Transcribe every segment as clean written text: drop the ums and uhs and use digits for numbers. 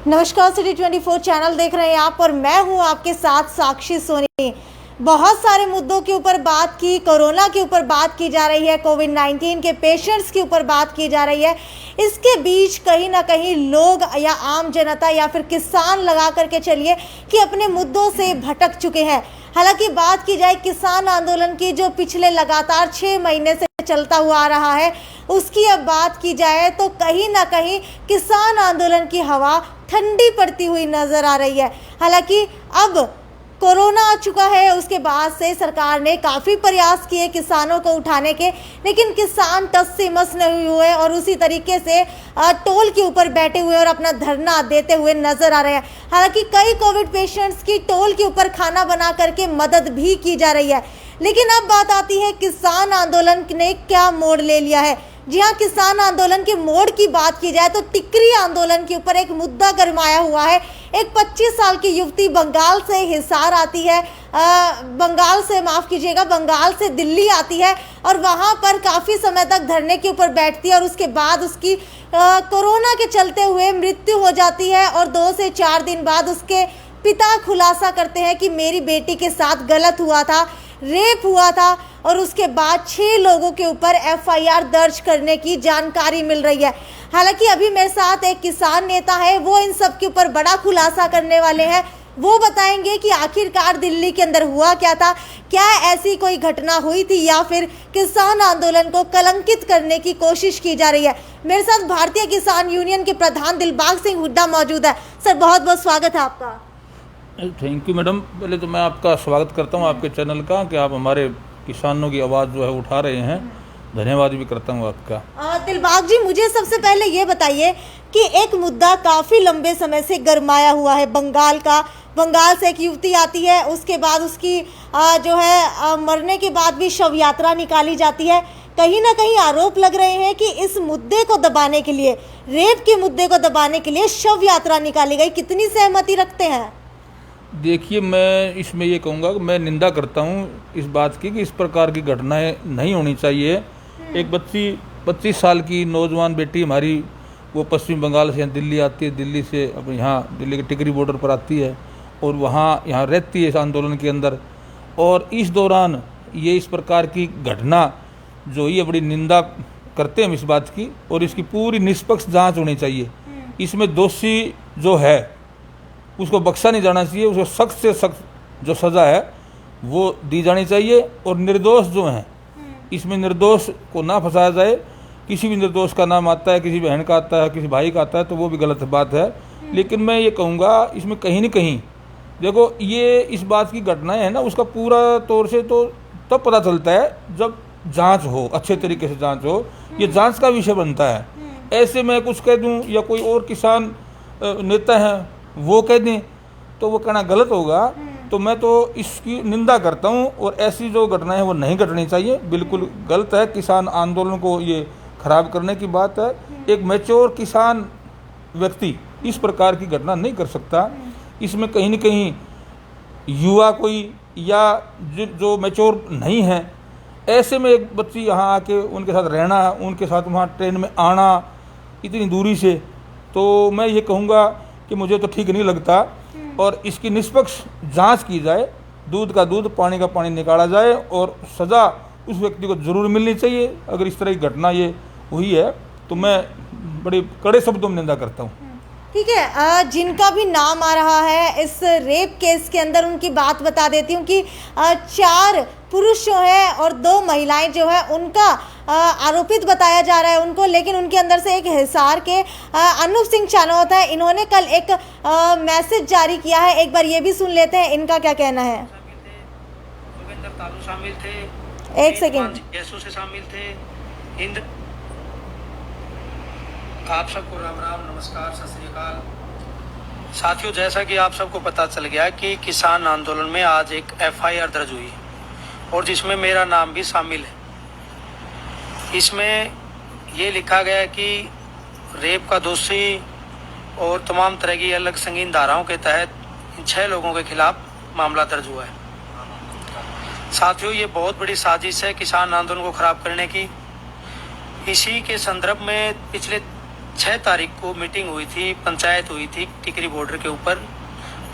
नमस्कार, city 24 channel देख रहे हैं आप और मैं हूं आपके साथ साक्षी सोनी। बहुत सारे मुद्दों के ऊपर बात की, कोरोना के ऊपर बात की जा रही है, कोविड-19 के पेशेंट्स के ऊपर बात की जा रही है। इसके बीच कहीं ना कहीं लोग या आम जनता या फिर किसान लगा करके चलिए कि अपने मुद्दों से भटक चुके हैं। हालांकि बात की जाए किसान आंदोलन की, जो पिछले लगातार 6 महीने से चलता हुआ आ रहा है, उसकी अब बात की जाए तो कहीं ना कहीं किसान आंदोलन की हवा ठंडी पड़ती हुई नजर आ रही है। हालांकि अब कोरोना आ चुका है, उसके बाद से सरकार ने काफ़ी प्रयास किए किसानों को उठाने के, लेकिन किसान टस से मस नहीं हुए और उसी तरीके से टोल के ऊपर बैठे हुए और अपना धरना देते हुए नजर आ रहे हैं। हालांकि कई कोविड पेशेंट्स की टोल के ऊपर खाना बना करके मदद भी की जा रही है। लेकिन अब बात आती है किसान आंदोलन ने क्या मोड़ ले लिया है। जी हाँ, किसान आंदोलन के मोड़ की बात की जाए तो टिकरी आंदोलन के ऊपर एक मुद्दा गरमाया हुआ है। एक 25 साल की युवती बंगाल से हिसार आती है, बंगाल से दिल्ली आती है और वहां पर काफ़ी समय तक धरने के ऊपर बैठती है और उसके बाद उसकी कोरोना के चलते हुए मृत्यु हो जाती है और 2 से 4 दिन बाद उसके पिता खुलासा करते हैं कि मेरी बेटी के साथ गलत हुआ था, रेप हुआ था और उसके बाद 6 लोगों के ऊपर एफआईआर दर्ज करने की जानकारी मिल रही है। हालांकि अभी मेरे साथ एक किसान नेता है, वो इन सब के ऊपर बड़ा खुलासा करने वाले हैं। वो बताएंगे कि आखिरकार दिल्ली के अंदर हुआ क्या था, क्या ऐसी कोई घटना हुई थी या फिर किसान आंदोलन को कलंकित करने की कोशिश की जा रही है। मेरे साथ भारतीय किसान यूनियन के प्रधान दिलबाग सिंह हुड्डा मौजूद है। सर, बहुत बहुत स्वागत है आपका। Thank you madam. पहले तो मैं आपका स्वागत करता हूं आपके चैनल का कि आप हमारे किसानों की आवाज़ जो है उठा रहे हैं। धन्यवाद भी करता हूं आपका। दिलबाग जी, मुझे सबसे पहले ये बताइए कि एक मुद्दा काफ़ी लंबे समय से गरमाया हुआ है बंगाल का। बंगाल से एक युवती आती है, उसके बाद उसकी मरने के बाद भी शव यात्रा निकाली जाती है। कहीं ना कहीं आरोप लग रहे हैं कि इस मुद्दे को दबाने के लिए, रेप के मुद्दे को दबाने के लिए शव यात्रा निकाली गई। कितनी सहमति रखते हैं? देखिए, मैं इसमें ये कहूँगा कि मैं निंदा करता हूँ इस बात की कि इस प्रकार की घटनाएं नहीं होनी चाहिए। एक बच्ची 25 साल की नौजवान बेटी हमारी, वो पश्चिम बंगाल से दिल्ली आती है, दिल्ली से अपने यहाँ दिल्ली के टिकरी बॉर्डर पर आती है और यहाँ रहती है इस आंदोलन के अंदर। और इस दौरान ये इस प्रकार की घटना जो ये बड़ी निंदा करते हैं हम इस बात की, और इसकी पूरी निष्पक्ष जाँच होनी चाहिए। इसमें दोषी जो है उसको बख्शा नहीं जाना चाहिए, उसको सख्त से सख्त जो सज़ा है वो दी जानी चाहिए। और निर्दोष जो हैं, इसमें निर्दोष को ना फंसाया जाए। किसी भी निर्दोष का नाम आता है, किसी बहन का आता है, किसी भाई का आता है, तो वो भी गलत बात है। लेकिन मैं ये कहूँगा इसमें कहीं न कहीं देखो, ये इस बात की घटनाएं है ना, उसका पूरा तौर से तो तब पता चलता है जब जाँच हो, अच्छे तरीके से जाँच हो। ये जाँच का विषय बनता है। ऐसे मैं कुछ कह दूँ या कोई और किसान नेता हैं वो कह दें तो वो कहना गलत होगा। तो मैं तो इसकी निंदा करता हूँ और ऐसी जो घटनाएं हैं वो नहीं घटनी चाहिए। बिल्कुल गलत है, किसान आंदोलन को ये खराब करने की बात है। एक मैच्योर किसान व्यक्ति इस प्रकार की घटना नहीं कर सकता। इसमें कहीं न कहीं युवा कोई या जो मैच्योर नहीं है, ऐसे में एक बच्ची यहाँ आके उनके साथ रहना, उनके साथ वहाँ ट्रेन में आना इतनी दूरी से, तो मैं ये कहूँगा कि मुझे तो ठीक नहीं लगता। और इसकी निष्पक्ष जांच की जाए, दूध का दूध पानी का पानी निकाला जाए और सज़ा उस व्यक्ति को ज़रूर मिलनी चाहिए। अगर इस तरह की घटना ये हुई है तो मैं बड़े कड़े शब्दों में निंदा करता हूँ। ठीक है, जिनका भी नाम आ रहा है इस रेप केस के अंदर, उनकी बात बता देती हूँ कि 4 पुरुष जो है और 2 महिलाएं जो है, उनका आरोपित बताया जा रहा है उनको। लेकिन उनके अंदर से एक हिसार के अनूप सिंह चानोत है, इन्होंने कल एक मैसेज जारी किया है। एक बार ये भी सुन लेते हैं, इनका क्या कहना है। शामिल थे, एक सेकेंड, से शामिल थे। आप सबको राम राम, नमस्कार, सत श्री अकाल। साथियों, जैसा कि आप सबको पता चल गया कि किसान आंदोलन में आज एक एफआईआर दर्ज हुई और जिसमें मेरा नाम भी शामिल है। इसमें ये लिखा गया कि रेप का दोषी और तमाम तरह की अलग संगीन धाराओं के तहत इन 6 लोगों के खिलाफ मामला दर्ज हुआ है। साथियों, ये बहुत बड़ी साजिश है किसान आंदोलन को खराब करने की। इसी के संदर्भ में पिछले 6 तारीख को मीटिंग हुई थी, पंचायत हुई थी टिकरी बॉर्डर के ऊपर,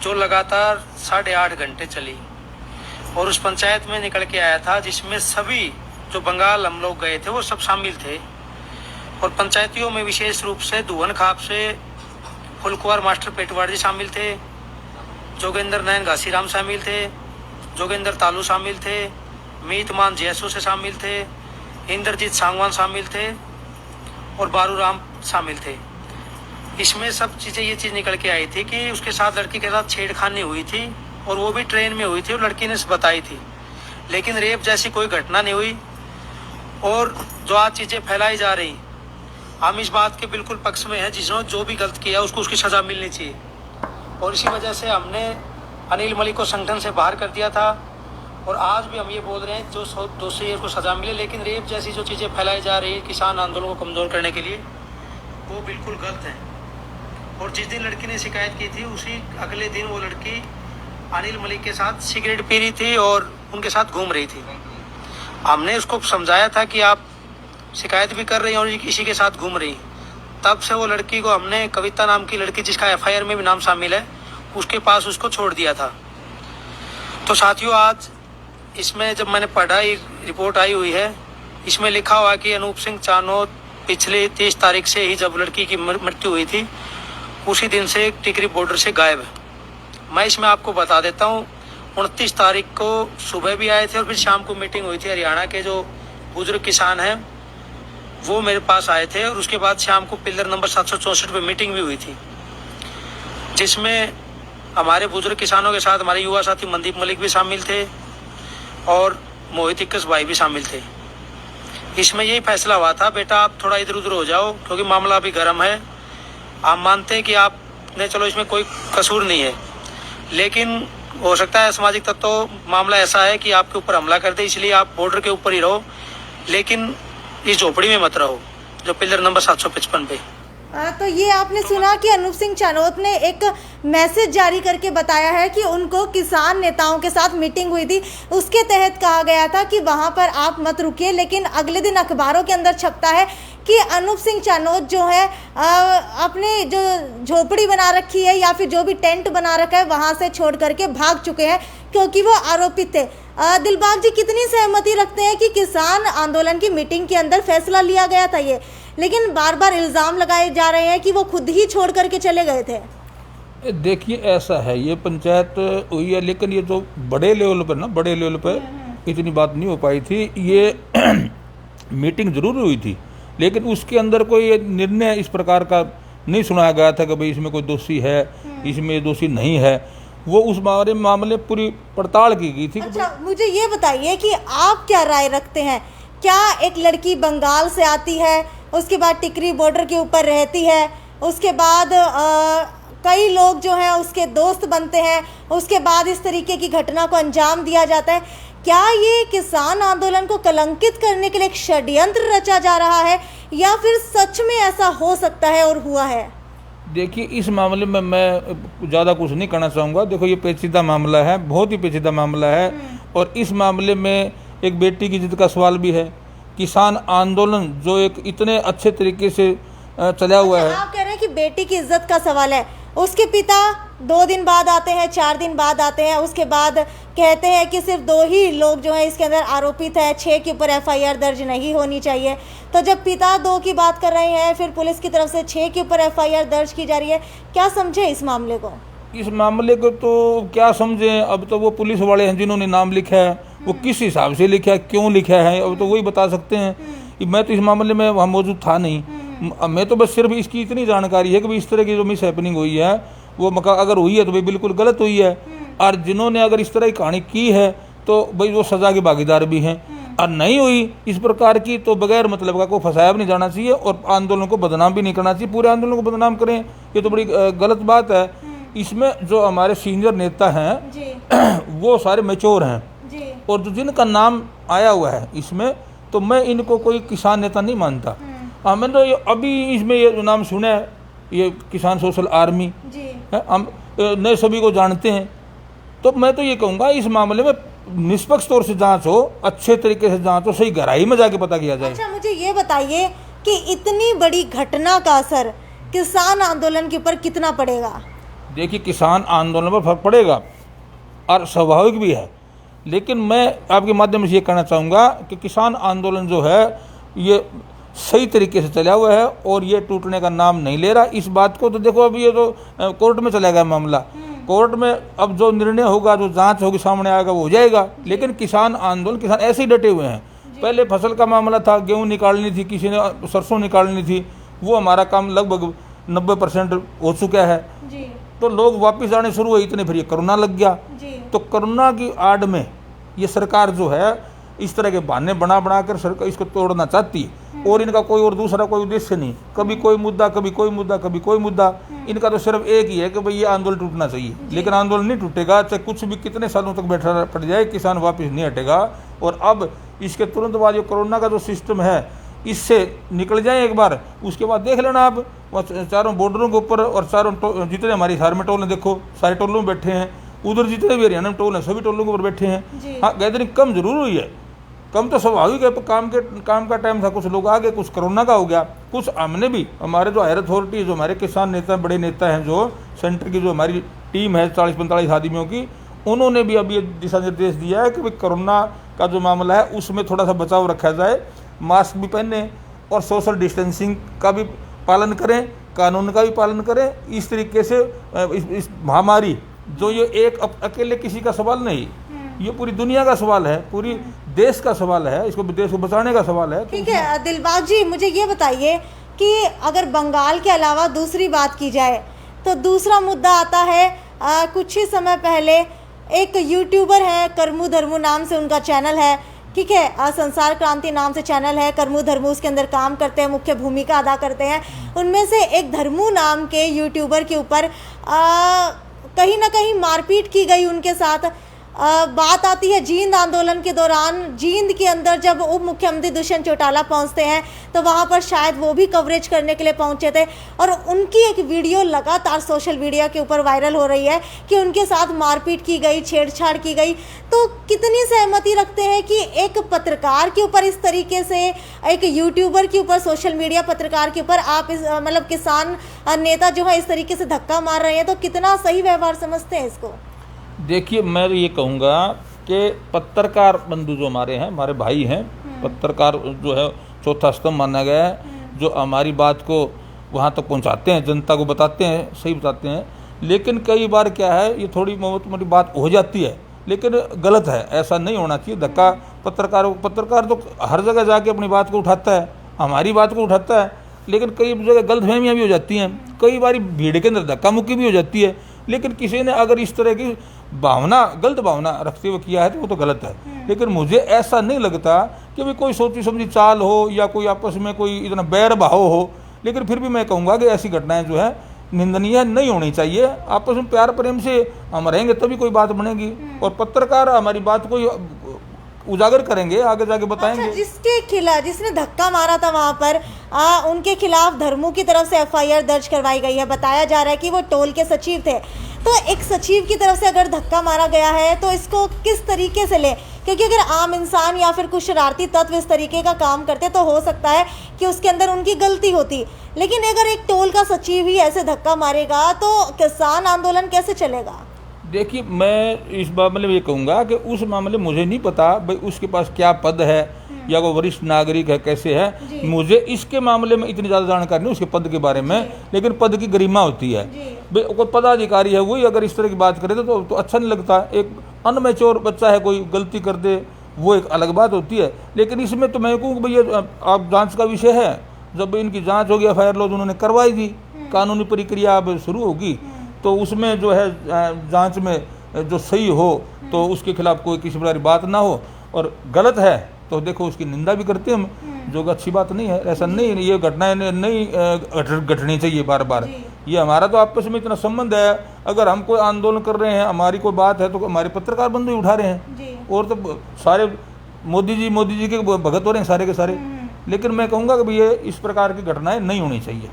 जो लगातार 8.5 घंटे चली। और उस पंचायत में निकल के आया था जिसमें सभी जो बंगाल हम लोग गए थे वो सब शामिल थे। और पंचायतियों में विशेष रूप से धुवन खाप से फुलकुआर मास्टर पेटवाड़ जी शामिल थे, जोगेंद्र नयन घासीराम शामिल थे, जोगेंद्र तालू शामिल थे, मीतमान जैसो से शामिल थे, इंद्रजीत सांगवान शामिल थे और बारूराम शामिल थे। इसमें सब चीज़ें ये चीज़ निकल के आई थी कि उसके साथ लड़की के साथ छेड़खानी हुई थी और वो भी ट्रेन में हुई थी और लड़की ने बताई थी, लेकिन रेप जैसी कोई घटना नहीं हुई। और जो आज चीज़ें फैलाई जा रही, हम इस बात के बिल्कुल पक्ष में हैं, जिसने जो भी गलत किया उसको उसकी सज़ा मिलनी चाहिए। और इसी वजह से हमने अनिल मलिक को संगठन से बाहर कर दिया था और आज भी हम ये बोल रहे हैं जो दोषी है उसको सज़ा मिले। लेकिन रेप जैसी जो चीज़ें फैलाई जा रही है किसान आंदोलन को कमज़ोर करने के लिए, वो बिल्कुल गलत है। और जिस दिन लड़की ने शिकायत की थी उसी अगले दिन वो लड़की अनिल मलिक के साथ सिगरेट पी रही थी और उनके साथ घूम रही थी। हमने उसको समझाया था कि आप शिकायत भी कर रही हैं और इसी के साथ घूम रही। तब से वो लड़की को हमने, कविता नाम की लड़की जिसका एफआईआर में भी नाम शामिल है, उसके पास उसको छोड़ दिया था। तो साथियों, आज इसमें जब मैंने पढ़ा, एक रिपोर्ट आई हुई है, इसमें लिखा हुआ कि अनूप सिंह चानोद पिछले 30 तारीख से ही जब लड़की की मृत्यु हुई थी उसी दिन से टिकरी बॉर्डर से गायब है। मैं इसमें आपको बता देता हूँ, 29 तारीख को सुबह भी आए थे और फिर शाम को मीटिंग हुई थी। हरियाणा के जो बुजुर्ग किसान हैं वो मेरे पास आए थे और उसके बाद शाम को पिलर नंबर 764 पे मीटिंग भी हुई थी, जिसमें हमारे बुजुर्ग किसानों के साथ हमारे युवा साथी मनदीप मलिक भी शामिल थे और मोहित इक्कस भाई भी शामिल थे। इसमें यही फैसला हुआ था, बेटा आप थोड़ा इधर उधर हो जाओ क्योंकि मामला अभी गर्म है। आप मानते हैं कि आपने, चलो इसमें कोई कसूर नहीं है, लेकिन हो सकता है सामाजिक तत्व मामला ऐसा है कि आपके ऊपर हमला कर दे, इसलिए आप बॉर्डर के ऊपर ही रहो, लेकिन इस झोपड़ी में मत रहो जो पिलर नंबर 755 पे। तो ये आपने सुना कि अनूप सिंह चानोद ने एक मैसेज जारी करके बताया है कि उनको किसान नेताओं के साथ मीटिंग हुई थी, उसके तहत कहा गया था कि वहाँ पर आप मत रुकिए। लेकिन अगले दिन अखबारों के अंदर छपता है कि अनूप सिंह चानोद जो है अपने जो झोपड़ी बना रखी है या फिर जो भी टेंट बना रखा है वहाँ से छोड़ करके भाग चुके हैं क्योंकि वो आरोपित थे। दिलबाग जी कितनी सहमति रखते हैं कि किसान आंदोलन की मीटिंग के अंदर फैसला लिया गया था ये, लेकिन बार बार इल्ज़ाम लगाए जा रहे हैं कि वो खुद ही छोड़ करके चले गए थे? देखिए, ऐसा है, ये पंचायत हुई है लेकिन ये जो बड़े लेवल पर बड़े लेवल पर इतनी बात नहीं हो पाई थी। ये मीटिंग जरूर हुई थी लेकिन उसके अंदर कोई निर्णय इस प्रकार का नहीं सुनाया गया था कि भाई इसमें कोई दोषी है, इसमें दोषी नहीं है। वो उस बारे मामले पूरी पड़ताल की गई थी। अच्छा, मुझे ये बताइए कि आप क्या राय रखते हैं, क्या एक लड़की बंगाल से आती है, उसके बाद टिकरी बॉर्डर के ऊपर रहती है, उसके बाद कई लोग जो हैं उसके दोस्त बनते हैं, उसके बाद इस तरीके की घटना को अंजाम दिया जाता है, क्या ये किसान आंदोलन को कलंकित करने के लिए एक षड्यंत्र रचा जा रहा है या फिर सच में ऐसा हो सकता है और हुआ है? देखिए, इस मामले में मैं ज़्यादा कुछ नहीं कहना चाहूँगा। देखो, ये पेचीदा मामला है, बहुत ही पेचीदा मामला है और इस मामले में एक बेटी की इज्जत का सवाल भी है। किसान आंदोलन जो एक इतने अच्छे तरीके से चला हुआ है। आप कह रहे हैं कि बेटी की इज्जत का सवाल है, उसके पिता 2 दिन बाद आते हैं, 4 दिन बाद आते हैं, उसके बाद कहते हैं कि सिर्फ 2 ही लोग जो हैं इसके अंदर आरोपित है, 6 के ऊपर एफआईआर दर्ज नहीं होनी चाहिए। तो जब पिता 2 की बात कर रहे हैं, फिर पुलिस की तरफ से 6 के ऊपर एफआईआर दर्ज की जा रही है, क्या समझे इस मामले को? इस मामले को तो क्या समझें, अब तो वो पुलिस वाले हैं जिन्होंने नाम लिखा है, वो किस हिसाब से लिखा है, क्यों लिखा है, अब तो वही बता सकते हैं। मैं तो इस मामले में वहाँ मौजूद था नहीं। मैं तो बस सिर्फ इसकी इतनी जानकारी है कि इस तरह की जो मिस हैपनिंग हुई है वो अगर हुई है तो भाई बिल्कुल गलत हुई है, और जिन्होंने अगर इस तरह की कहानी की है तो भाई वो सज़ा के भागीदार भी हैं, और नहीं हुई इस प्रकार की तो बगैर मतलब का कोई फंसाया भी नहीं जाना चाहिए और आंदोलन को बदनाम भी नहीं करना चाहिए। पूरे आंदोलन को बदनाम करें ये तो बड़ी गलत बात है। इसमें जो हमारे सीनियर नेता हैं वो सारे मैच्योर हैं और जो जिनका नाम आया हुआ है इसमें, तो मैं इनको कोई किसान नेता नहीं मानता। मैंने तो अभी इसमें ये नाम सुना है, ये किसान सोशल आर्मी है, हम नए सभी को जानते हैं। तो मैं तो ये कहूँगा इस मामले में निष्पक्ष तौर से जांच हो, अच्छे तरीके से जांच हो, सही गहराई में जाके पता किया जाए। अच्छा, मुझे ये बताइए कि इतनी बड़ी घटना का असर किसान आंदोलन के ऊपर कितना पड़ेगा? देखिए, किसान आंदोलन पर फर्क पड़ेगा और स्वाभाविक भी है, लेकिन मैं आपके माध्यम से ये कहना चाहूँगा कि किसान आंदोलन जो है ये सही तरीके से चला हुआ है और ये टूटने का नाम नहीं ले रहा। इस बात को तो देखो, अभी ये तो कोर्ट में चला गया मामला, कोर्ट में अब जो निर्णय होगा, जो जांच होगी, सामने आएगा, वो हो जाएगा। लेकिन किसान आंदोलन, किसान ऐसे ही डटे हुए हैं। पहले फसल का मामला था, गेहूँ निकालनी थी, किसी ने सरसों निकालनी थी, वो हमारा काम लगभग 90% हो चुका है जी। तो लोग वापस आने शुरू हुए, इतने फिर ये कोरोना लग गया जी। तो कोरोना की आड़ में ये सरकार जो है इस तरह के बहाने बना कर सरकार इसको तोड़ना चाहती है और इनका कोई और दूसरा कोई उद्देश्य नहीं। कभी कोई मुद्दा, कभी कोई मुद्दा, कभी कोई मुद्दा, इनका तो सिर्फ एक ही है कि भाई ये आंदोलन टूटना चाहिए। लेकिन आंदोलन नहीं टूटेगा, चाहे कुछ भी कितने सालों तक बैठा पड़ जाए, किसान वापस नहीं हटेगा। और अब इसके तुरंत बाद जो कोरोना का जो सिस्टम है, इससे निकल जाए एक बार, उसके बाद देख लेना आप चारों बॉर्डरों के ऊपर और चारों जितने हमारी हिसार में टोल हैं, देखो सारे टोलों में बैठे हैं, उधर जितने भी हरियाणा में टोल हैं सभी टोलों के ऊपर बैठे हैं। हाँ, गैदरिंग कम जरूर हुई है, कम तो स्वाभाविक है, काम का टाइम था, कुछ लोग आ गए, कुछ कोरोना का हो गया, कुछ हमने भी, हमारे जो हायर अथॉरिटी, जो हमारे किसान नेता, बड़े नेता हैं, जो सेंटर की जो हमारी टीम है 40-45 आदमियों की, उन्होंने भी अभी दिशा निर्देश दिया है कि भाई कोरोना का जो मामला है उसमें थोड़ा सा बचाव रखा जाए, मास्क भी पहने और सोशल डिस्टेंसिंग का भी पालन करें, कानून का भी पालन करें। इस तरीके से इस महामारी जो ये एक अकेले किसी का सवाल नहीं, ये पूरी दुनिया का सवाल है, पूरी देश का सवाल है, इसको देश को बचाने का सवाल है। ठीक है दिलबाग जी, मुझे ये बताइए कि अगर बंगाल के अलावा दूसरी बात की जाए तो दूसरा मुद्दा आता है, कुछ ही समय पहले एक यूट्यूबर है, करमू धर्मू नाम से उनका चैनल है, ठीक है, संसार क्रांति नाम से चैनल है, करमू धर्मू उसके अंदर काम करते हैं, मुख्य भूमिका अदा करते हैं। उनमें से एक धर्मू नाम के यूट्यूबर के ऊपर कहीं ना कहीं मारपीट की गई उनके साथ। बात आती है जींद आंदोलन के दौरान, जींद के अंदर जब उप मुख्यमंत्री दुष्यंत चौटाला पहुंचते हैं तो वहां पर शायद वो भी कवरेज करने के लिए पहुंचे थे और उनकी एक वीडियो लगातार सोशल मीडिया के ऊपर वायरल हो रही है कि उनके साथ मारपीट की गई, छेड़छाड़ की गई। तो कितनी सहमति रखते हैं कि एक पत्रकार के ऊपर इस तरीके से, एक यूट्यूबर के ऊपर, सोशल मीडिया पत्रकार के ऊपर आप इस मतलब किसान नेता जो है इस तरीके से धक्का मार रहे हैं, तो कितना सही व्यवहार समझते हैं इसको? देखिए, मैं ये कहूँगा कि पत्रकार बंधु जो हमारे हैं, हमारे भाई हैं, पत्रकार जो है चौथा स्तंभ माना गया है, जो हमारी बात को वहाँ तक पहुँचाते हैं, जनता को बताते हैं, सही बताते हैं। लेकिन कई बार क्या है, ये थोड़ी मोटी बात हो जाती है, लेकिन गलत है, ऐसा नहीं होना चाहिए। धक्का पत्रकार तो हर जगह जाके अपनी बात को उठाता है, हमारी बात को उठाता है, लेकिन कई जगह गलतफहमियाँ भी हो जाती हैं, कई बार भीड़ के अंदर धक्का मुक्की भी हो जाती है। लेकिन किसी ने अगर इस तरह की भावना, गलत भावना रखते हुए किया है तो वो तो गलत है। लेकिन मुझे ऐसा नहीं लगता कि भाई कोई सोची समझी चाल हो या कोई आपस में कोई इतना बैर भाव हो। लेकिन फिर भी मैं कहूँगा कि ऐसी घटनाएं जो है निंदनीय नहीं होनी चाहिए। आपस में प्यार प्रेम से हम रहेंगे तभी कोई बात बनेगी और पत्रकार हमारी बात को उजागर करेंगे, आगे जाके बताएंगे। अच्छा, जिसके खिलाफ, जिसने धक्का मारा था वहां पर, उनके खिलाफ धर्मू की तरफ से एफआईआर दर्ज करवाई गई है। बताया जा रहा है कि वो टोल के सचिव थे। तो एक सचिव की तरफ से अगर धक्का मारा गया है तो इसको किस तरीके से ले, क्योंकि अगर आम इंसान या फिर कुछ शरारती तत्व इस तरीके का काम करते तो हो सकता है कि उसके अंदर उनकी गलती होती, लेकिन अगर एक टोल का सचिव ही ऐसे धक्का मारेगा तो किसान आंदोलन कैसे चलेगा? देखिए, मैं इस मामले में ये कहूँगा कि उस मामले में मुझे नहीं पता भाई उसके पास क्या पद है या वो वरिष्ठ नागरिक है, कैसे है, मुझे इसके मामले में इतनी ज़्यादा जानकारी नहीं उसके पद के बारे में। लेकिन पद की गरिमा होती है, भाई कोई पदाधिकारी है वही अगर इस तरह की बात करे तो अच्छा नहीं लगता। एक अनमेच्योर बच्चा है, कोई गलती कर दे, वो एक अलग बात होती है। लेकिन इसमें तो मैं कहूँ भैया आप जाँच का विषय है, जब इनकी जाँच होगी, एफआईआर लॉज उन्होंने करवाई दी, कानूनी प्रक्रिया अब शुरू होगी, तो उसमें जो है जांच में जो सही हो तो उसके खिलाफ कोई किसी प्रकार की बात ना हो, और गलत है तो देखो उसकी निंदा भी करते हैं हम, जो अच्छी बात नहीं है। ऐसा नहीं, ये घटनाएं नहीं घटनी चाहिए बार बार। ये हमारा तो आपस में इतना संबंध है, अगर हम कोई आंदोलन कर रहे हैं, हमारी कोई बात है तो हमारे पत्रकार बंधु ही उठा रहे हैं, और तो सारे मोदी जी के भगत हो रहे हैं सारे के सारे। लेकिन मैं कहूँगा कि ये इस प्रकार की घटनाएं नहीं होनी चाहिए।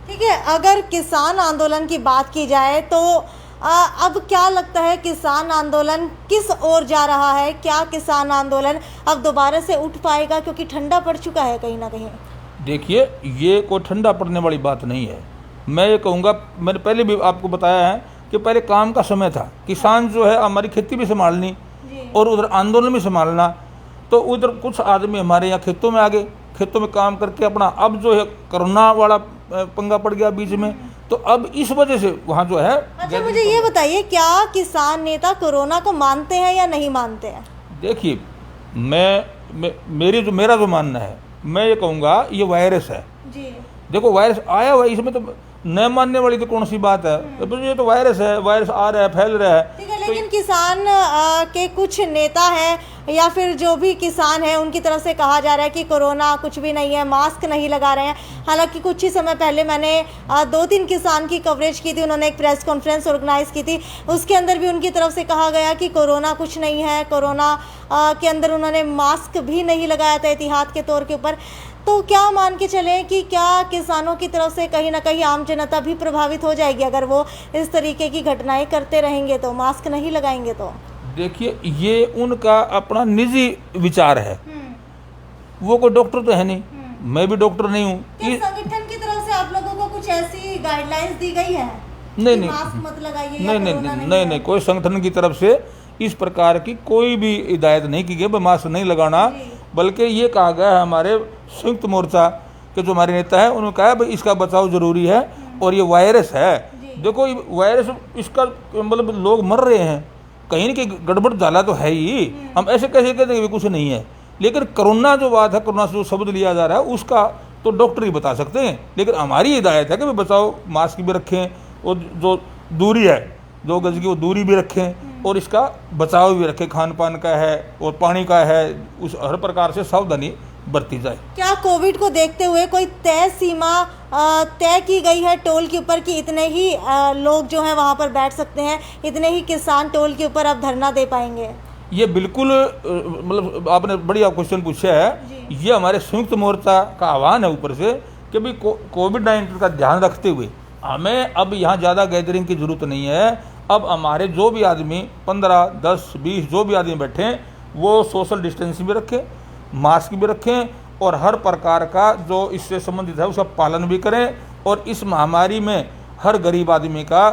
ठीक है, अगर किसान आंदोलन की बात की जाए तो अब क्या लगता है किसान आंदोलन किस ओर जा रहा है? क्या किसान आंदोलन अब दोबारा से उठ पाएगा, क्योंकि ठंडा पड़ चुका है कहीं ना कहीं? देखिए, ये कोई ठंडा पड़ने वाली बात नहीं है। मैं ये कहूँगा, मैंने पहले भी आपको बताया है कि पहले काम का समय था, किसान जो है हमारी खेती भी संभालनी और उधर आंदोलन भी संभालना, तो उधर कुछ आदमी हमारे यहाँ खेतों में आ गए, खेतों में काम करके अपना, अब जो है कोरोना वाला पंगा पड़ गया बीच में, तो अब इस वजह से वहाँ जो है। अच्छा, मुझे ये बताइए, क्या किसान नेता कोरोना को मानते हैं या नहीं मानते हैं? देखिए, मेरा जो मानना है, मैं ये कहूँगा ये वायरस है जी। देखो, वायरस आया हुआ है, इसमें तो न मानने वाली तो कौन सी बात है। तो ये तो वायरस है, वायरस आ रहा है, फैल रहा है। ठीक है, लेकिन किसान के कुछ नेता हैं या फिर जो भी किसान हैं उनकी तरफ से कहा जा रहा है कि कोरोना कुछ भी नहीं है, मास्क नहीं लगा रहे हैं। हालांकि कुछ ही समय पहले मैंने 2-3 किसान की कवरेज की थी, उन्होंने एक प्रेस कॉन्फ्रेंस ऑर्गेनाइज की थी, उसके अंदर भी उनकी तरफ से कहा गया कि कोरोना कुछ नहीं है। कोरोना के अंदर उन्होंने मास्क भी नहीं लगाया था एहतियात के तौर के ऊपर। तो क्या मान के चलें कि क्या किसानों की तरफ से कहीं ना कहीं आम जनता भी प्रभावित हो जाएगी अगर वो इस तरीके की घटनाएं करते रहेंगे, तो मास्क नहीं लगाएंगे तो? देखिए, ये उनका अपना निजी विचार है, वो कोई डॉक्टर तो है नहीं, मैं भी डॉक्टर नहीं हूँ। संगठन की तरफ से आप लोगों को कुछ ऐसी गाइडलाइंस दी गई है? नहीं, मास्क मत लगाइए? नहीं, कोई संगठन की तरफ से इस प्रकार की कोई भी हिदायत नहीं की गई मास्क नहीं लगाना, बल्कि ये कहा गया है हमारे संयुक्त मोर्चा के जो हमारे नेता है, उन्होंने कहा है भाई इसका बचाव जरूरी है और ये वायरस है। देखो, ये वायरस, इसका मतलब लोग मर रहे हैं, कहीं ना कहीं गड़बड़ झाला तो है ही। हम ऐसे कैसे कहते हैं कुछ नहीं है, लेकिन कोरोना जो बात है, कोरोना से जो शब्द लिया जा रहा है, उसका तो डॉक्टर ही बता सकते हैं। लेकिन हमारी हिदायत है कि भाई बचाओ, मास्क भी रखें और जो दूरी है 2 गज की वो दूरी भी रखें और इसका बचाव भी रखें, खान पान का है और पानी का है, उस हर प्रकार से सावधानी बरती जाए। क्या कोविड को देखते हुए कोई तय सीमा तय की गई है टोल के ऊपर कि इतने ही लोग जो हैं वहाँ पर बैठ सकते हैं, इतने ही किसान टोल के ऊपर अब धरना दे पाएंगे? ये बिल्कुल, मतलब आपने बढ़िया क्वेश्चन पूछा है। ये हमारे संयुक्त मोर्चा का आह्वान है ऊपर से कि भाई कोविड-19 का ध्यान रखते हुए हमें अब यहाँ ज़्यादा गैदरिंग की जरूरत नहीं है। अब हमारे जो भी आदमी 15, 10, 20 जो भी आदमी बैठे हैं वो सोशल डिस्टेंसिंग भी रखें, मास्क भी रखें और हर प्रकार का जो इससे संबंधित है उसका पालन भी करें। और इस महामारी में हर गरीब आदमी का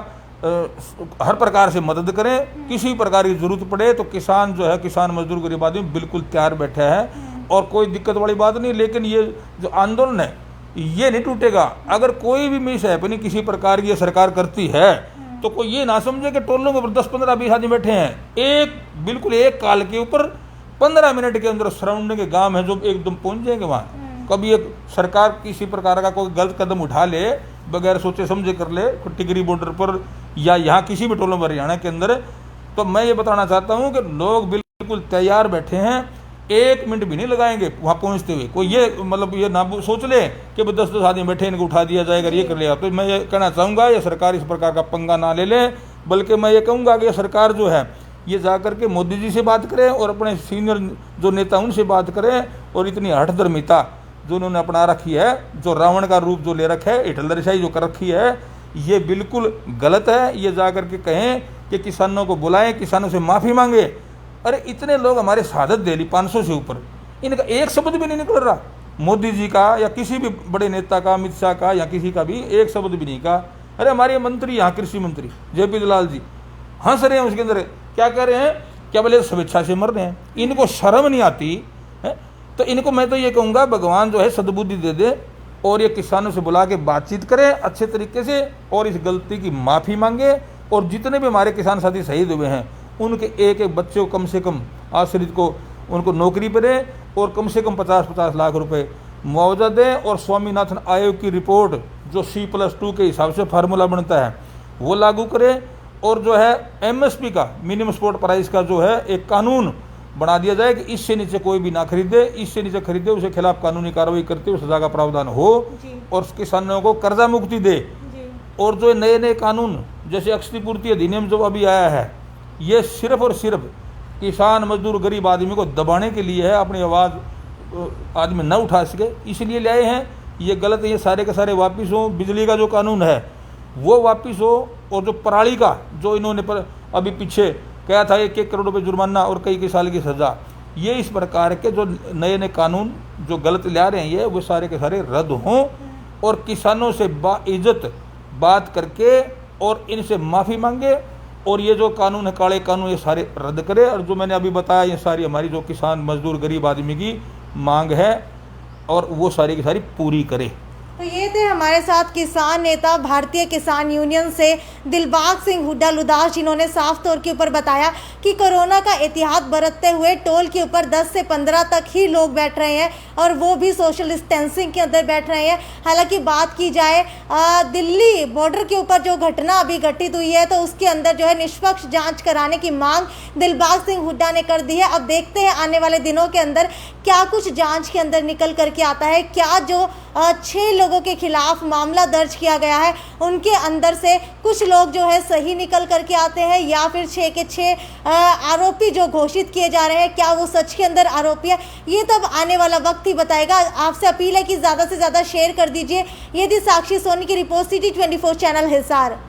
हर प्रकार से मदद करें। किसी प्रकार की जरूरत पड़े तो किसान जो है, किसान मजदूर गरीब आदमी बिल्कुल तैयार बैठे हैं और कोई दिक्कत वाली बात नहीं। लेकिन ये जो आंदोलन है ये नहीं टूटेगा। अगर कोई भी मिसहैपनिंग किसी प्रकार की सरकार करती है तो कोई ये ना समझे कि टोलों के ऊपर 10, 15, 20 आदमी बैठे हैं। बिल्कुल एक काल के ऊपर 15 मिनट के अंदर सराउंडिंग के गांव है जो एकदम पहुंच जाएंगे वहाँ। कभी एक सरकार किसी प्रकार का कोई गलत कदम उठा ले, बगैर सोचे समझे कर ले, टिकरी बॉर्डर पर या यहाँ किसी भी टोलों में हरियाणा के अंदर, तो मैं ये बताना चाहता हूँ कि लोग बिल्कुल तैयार बैठे हैं, 1 मिनट भी नहीं लगाएंगे वहाँ पहुँचते हुए। कोई ये मतलब ये ना सोच ले कि 10-10 आदमी बैठे इनको उठा दिया जाएगा, ये कर लिया। तो मैं ये कहना चाहूँगा ये सरकार इस प्रकार का पंगा ना ले ले, बल्कि मैं ये कहूँगा कि सरकार जो है ये जा करके मोदी जी से बात करें और अपने सीनियर जो नेता उनसे बात करें। और इतनी हठधर्मिता जो उन्होंने अपना रखी है, जो रावण का रूप जो ले रखा है, हिटलरशाही जो कर रखी है, ये बिल्कुल गलत है। ये जा करके कहें कि किसानों को बुलाएं, किसानों से माफ़ी मांगे। अरे इतने लोग हमारे शहादत दे ली 500 से ऊपर, इनका एक शब्द भी नहीं निकल रहा मोदी जी का या किसी भी बड़े नेता का, अमित शाह का या किसी का भी एक शब्द भी नहीं कहा। अरे हमारे मंत्री यहाँ कृषि मंत्री JP दलाल जी हंस रहे हैं, उसके अंदर क्या कह रहे हैं, क्या बोले स्वेच्छा से मर रहे हैं, इनको शर्म नहीं आती है। तो इनको मैं तो ये कहूँगा भगवान जो है सद्बुद्धि दे दे और ये किसानों से बुला के बातचीत करें अच्छे तरीके से और इस गलती की माफ़ी मांगे। और जितने भी हमारे किसान साथी शहीद हुए हैं उनके एक एक बच्चे को कम से कम आश्रित को उनको नौकरी पर दें और कम से कम 50-50 लाख रुपए मुआवजा दें। और स्वामीनाथन आयोग की रिपोर्ट जो C+2 के हिसाब से फार्मूला बनता है वो लागू करें। और जो है MSP का, मिनिमम सपोर्ट प्राइस का जो है एक कानून बना दिया जाए कि इससे नीचे कोई भी ना खरीदे, इससे नीचे खरीदे उसके खिलाफ कानूनी कार्रवाई करते हुए सजा का प्रावधान हो और किसानों को कर्जा मुक्ति दे। और जो नए नए कानून जैसे क्षतिपूर्ति अधिनियम जो अभी आया है, ये सिर्फ और सिर्फ किसान मजदूर गरीब आदमी को दबाने के लिए है, अपनी आवाज़ आदमी न उठा सके इसलिए लाए हैं। ये गलत है, ये सारे के सारे वापिस हो। बिजली का जो कानून है वो वापिस हो। और जो पराली का जो इन्होंने अभी पीछे कहा था 1-1 करोड़ रुपये जुर्माना और कई साल की सज़ा, ये इस प्रकार के जो नए नए कानून जो गलत ला रहे हैं ये वो सारे के सारे रद्द हों और किसानों से बाइज्जत बात करके और इनसे माफ़ी मांगे और ये जो कानून है, काले कानून, ये सारे रद्द करे। और जो मैंने अभी बताया ये सारी हमारी जो किसान मजदूर गरीब आदमी की मांग है और वो सारी की सारी पूरी करे। तो ये थे हमारे साथ किसान नेता भारतीय किसान यूनियन से दिलबाग सिंह हुड्डा लुदास, जिन्होंने साफ तौर के ऊपर बताया कि कोरोना का एहतियात बरतते हुए टोल के ऊपर 10 से 15 तक ही लोग बैठ रहे हैं और वो भी सोशल डिस्टेंसिंग के अंदर बैठ रहे हैं। हालांकि बात की जाए दिल्ली बॉर्डर के ऊपर जो घटना अभी घटित हुई है तो उसके अंदर जो है निष्पक्ष जाँच कराने की मांग दिलबाग सिंह हुड्डा ने कर दी है। अब देखते हैं आने वाले दिनों के अंदर क्या कुछ जाँच के अंदर निकल करके आता है, क्या जो 6 लोगों के खिलाफ मामला दर्ज किया गया है उनके अंदर से कुछ लोग जो है सही निकल करके आते हैं या फिर 6 के 6 आरोपी जो घोषित किए जा रहे हैं क्या वो सच के अंदर आरोपी है, ये तो अब आने वाला वक्त ही बताएगा। आपसे अपील है कि ज़्यादा से ज़्यादा शेयर कर दीजिए। ये थी साक्षी सोनी की रिपोर्ट, सिटी 24 चैनल हिसार।